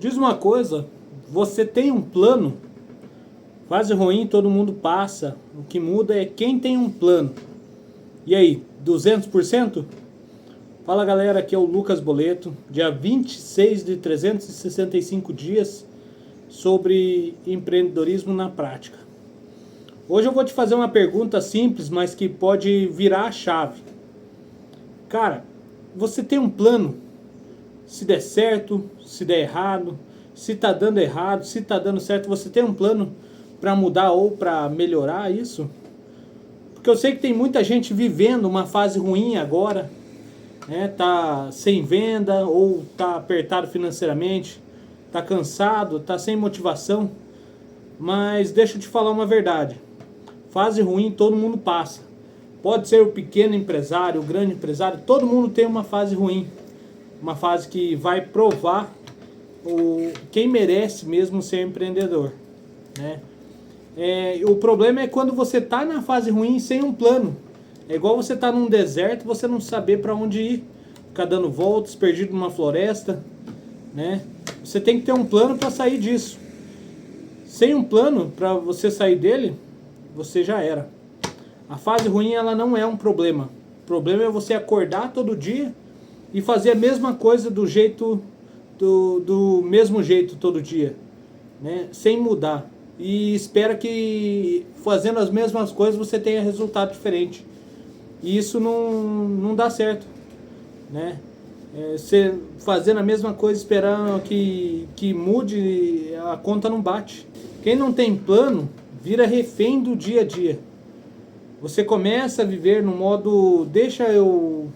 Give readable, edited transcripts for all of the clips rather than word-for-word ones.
Diz uma coisa, você tem um plano, fase ruim todo mundo passa, o que muda é quem tem um plano. E aí, 200%? Fala galera, aqui é o Lucas Boleto, dia 26 de 365 dias sobre empreendedorismo na prática. Hoje eu vou te fazer uma pergunta simples, mas que pode virar a chave. Cara, você tem um plano? Se der certo, se der errado, se tá dando errado, se tá dando certo, você tem um plano para mudar ou para melhorar isso? Porque eu sei que tem muita gente vivendo uma fase ruim agora, né? Tá sem venda ou tá apertado financeiramente, tá cansado, tá sem motivação. Mas deixa eu te falar uma verdade. Fase ruim todo mundo passa. Pode ser o pequeno empresário, o grande empresário, todo mundo tem uma fase ruim. Uma fase que vai provar quem merece mesmo ser empreendedor, né? O problema é quando você está na fase ruim sem um plano. É igual você estar num deserto e você não saber para onde ir, ficar dando voltas, perdido numa floresta, né? Você tem que ter um plano para sair disso. Sem um plano para você sair dele, você já era. A fase ruim ela não é um problema. O problema é você acordar todo dia e fazer a mesma coisa do mesmo jeito todo dia, né? Sem mudar. E espera que fazendo as mesmas coisas você tenha resultado diferente. E isso não dá certo, né? Você fazendo a mesma coisa esperando que mude, a conta não bate. Quem não tem plano vira refém do dia a dia. Você começa a viver no modo deixa eu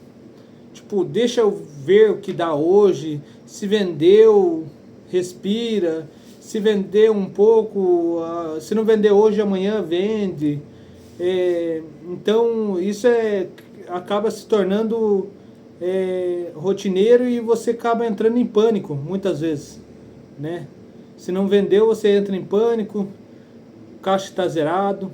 ver o que dá hoje, se vendeu, respira, se vender um pouco, se não vender hoje, amanhã vende. Então isso acaba se tornando rotineiro e você acaba entrando em pânico muitas vezes, né? Se não vendeu, você entra em pânico, o caixa está zerado.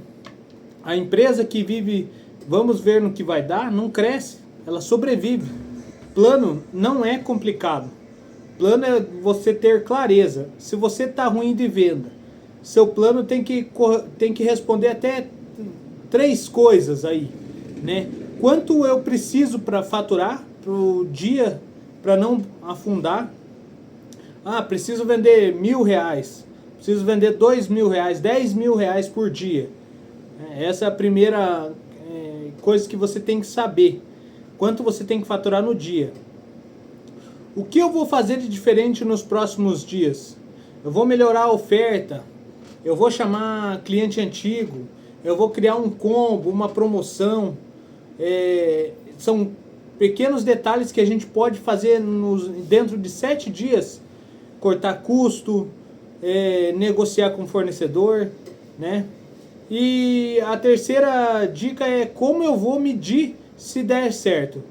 A empresa que vive, vamos ver no que vai dar, não cresce, ela sobrevive. Plano não é complicado. Plano é você ter clareza. Se você está ruim de venda, seu plano tem que responder até 3 coisas aí, né? Quanto eu preciso para faturar para o dia, para não afundar? Preciso vender R$1.000, preciso vender R$2.000, R$10.000 por dia. Essa é a primeira coisa que você tem que saber. Quanto você tem que faturar no dia. O que eu vou fazer de diferente nos próximos dias? Eu vou melhorar a oferta, eu vou chamar cliente antigo, eu vou criar um combo, uma promoção. São pequenos detalhes que a gente pode fazer dentro de 7 dias. Cortar custo, negociar com o fornecedor, né? E a terceira dica é como eu vou medir se der certo.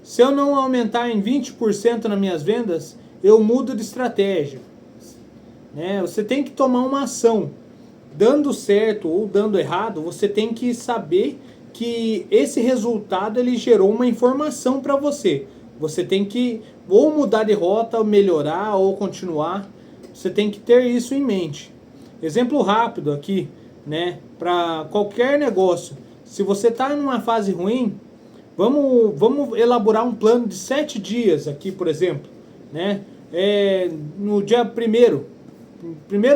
Se eu não aumentar em 20% nas minhas vendas, eu mudo de estratégia, né? Você tem que tomar uma ação. Dando certo ou dando errado, você tem que saber que esse resultado ele gerou uma informação para você. Você tem que ou mudar de rota, ou melhorar ou continuar. Você tem que ter isso em mente. Exemplo rápido aqui, né? Para qualquer negócio. Se você está numa fase ruim, vamos elaborar um plano de 7 dias aqui, por exemplo, né? No dia primeiro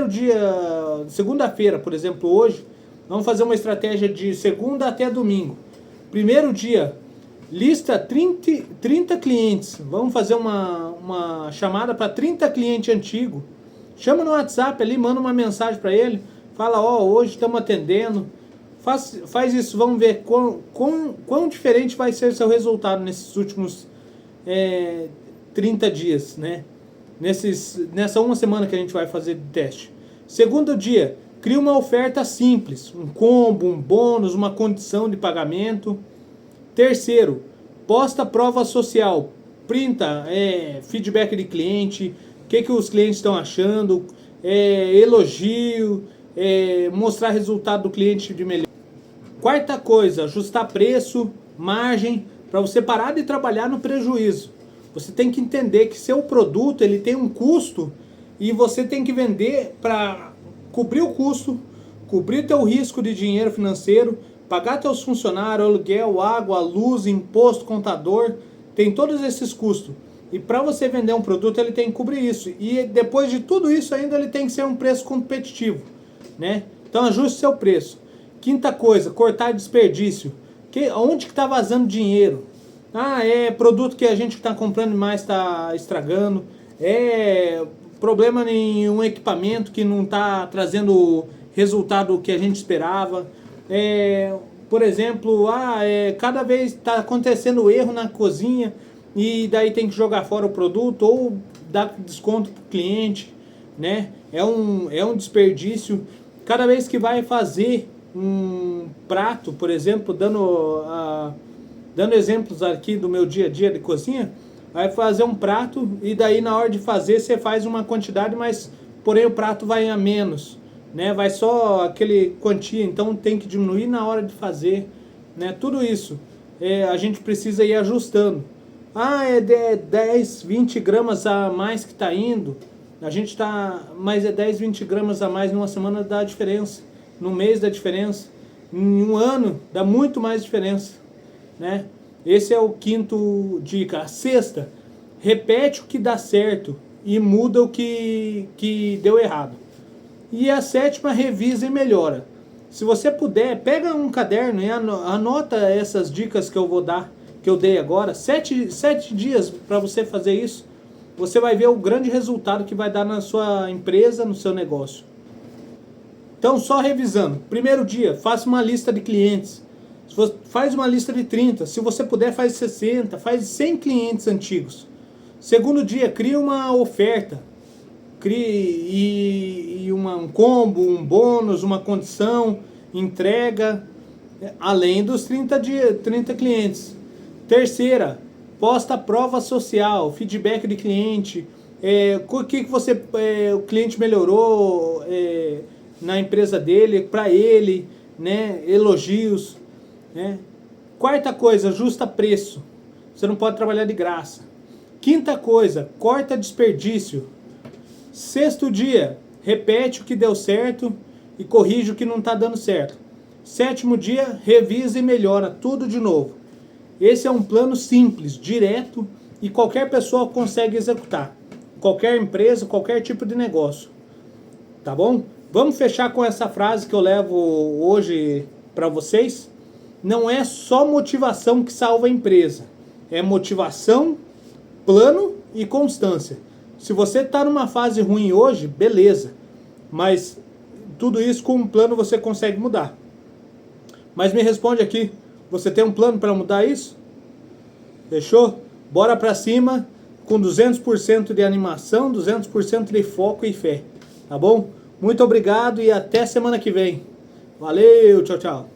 dia, segunda-feira, por exemplo, hoje, vamos fazer uma estratégia de segunda até domingo. Primeiro dia, lista 30 clientes. Vamos fazer uma chamada para 30 clientes antigos. Chama no WhatsApp ali, manda uma mensagem para ele. Fala, hoje estamos atendendo. Faz isso, vamos ver quão diferente vai ser seu resultado nesses últimos 30 dias, né? Nessa uma semana que a gente vai fazer de teste. Segundo dia, cria uma oferta simples, um combo, um bônus, uma condição de pagamento. Terceiro, posta prova social, printa feedback de cliente, o que os clientes estão achando, elogio, mostrar resultado do cliente de melhor. Quarta coisa, ajustar preço, margem, para você parar de trabalhar no prejuízo. Você tem que entender que seu produto ele tem um custo e você tem que vender para cobrir o custo, cobrir teu risco de dinheiro financeiro, pagar teus funcionários, aluguel, água, luz, imposto, contador, tem todos esses custos. E para você vender um produto, ele tem que cobrir isso. E depois de tudo isso ainda ele tem que ser um preço competitivo, né? Então ajuste seu preço. Quinta coisa, cortar desperdício. Onde que está vazando dinheiro? Ah, é produto que a gente está comprando mais está estragando. É problema em um equipamento que não está trazendo o resultado que a gente esperava. Por exemplo, cada vez está acontecendo erro na cozinha e daí tem que jogar fora o produto ou dar desconto para o cliente, né? É um desperdício. Cada vez que vai fazer um prato, por exemplo, dando exemplos aqui do meu dia a dia de cozinha, vai fazer um prato e daí na hora de fazer você faz uma quantidade, mas porém o prato vai a menos, né? Vai só aquele quantia, então tem que diminuir na hora de fazer, né? Tudo isso a gente precisa ir ajustando. É 10, 20 gramas a mais que está indo, mas 10, 20 gramas a mais numa semana dá diferença, no mês dá diferença, em um ano dá muito mais diferença, né? Esse é o quinto dica. A sexta, repete o que dá certo e muda o que deu errado. E a sétima, revisa e melhora. Se você puder, pega um caderno e anota essas dicas que eu vou dar, que eu dei agora. 7 dias para você fazer isso. Você vai ver o grande resultado que vai dar na sua empresa, no seu negócio. Então, só revisando. Primeiro dia, faça uma lista de clientes. Faz uma lista de 30. Se você puder, faz 60. Faz 100 clientes antigos. Segundo dia, cria uma oferta. Crie um combo, um bônus, uma condição, entrega, além dos 30 clientes. Terceira, posta prova social, feedback de cliente, o que o cliente melhorou na empresa dele, para ele, né, elogios, né. Quarta coisa, ajusta preço, você não pode trabalhar de graça. Quinta coisa, corta desperdício. Sexto dia, repete o que deu certo e corrige o que não está dando certo. Sétimo dia, revisa e melhora tudo de novo. Esse é um plano simples, direto e qualquer pessoa consegue executar. Qualquer empresa, qualquer tipo de negócio. Tá bom? Vamos fechar com essa frase que eu levo hoje para vocês. Não é só motivação que salva a empresa. É motivação, plano e constância. Se você está numa fase ruim hoje, beleza. Mas tudo isso com um plano você consegue mudar. Mas me responde aqui, você tem um plano para mudar isso? Fechou? Bora para cima com 200% de animação, 200% de foco e fé. Tá bom? Muito obrigado e até semana que vem. Valeu, tchau, tchau.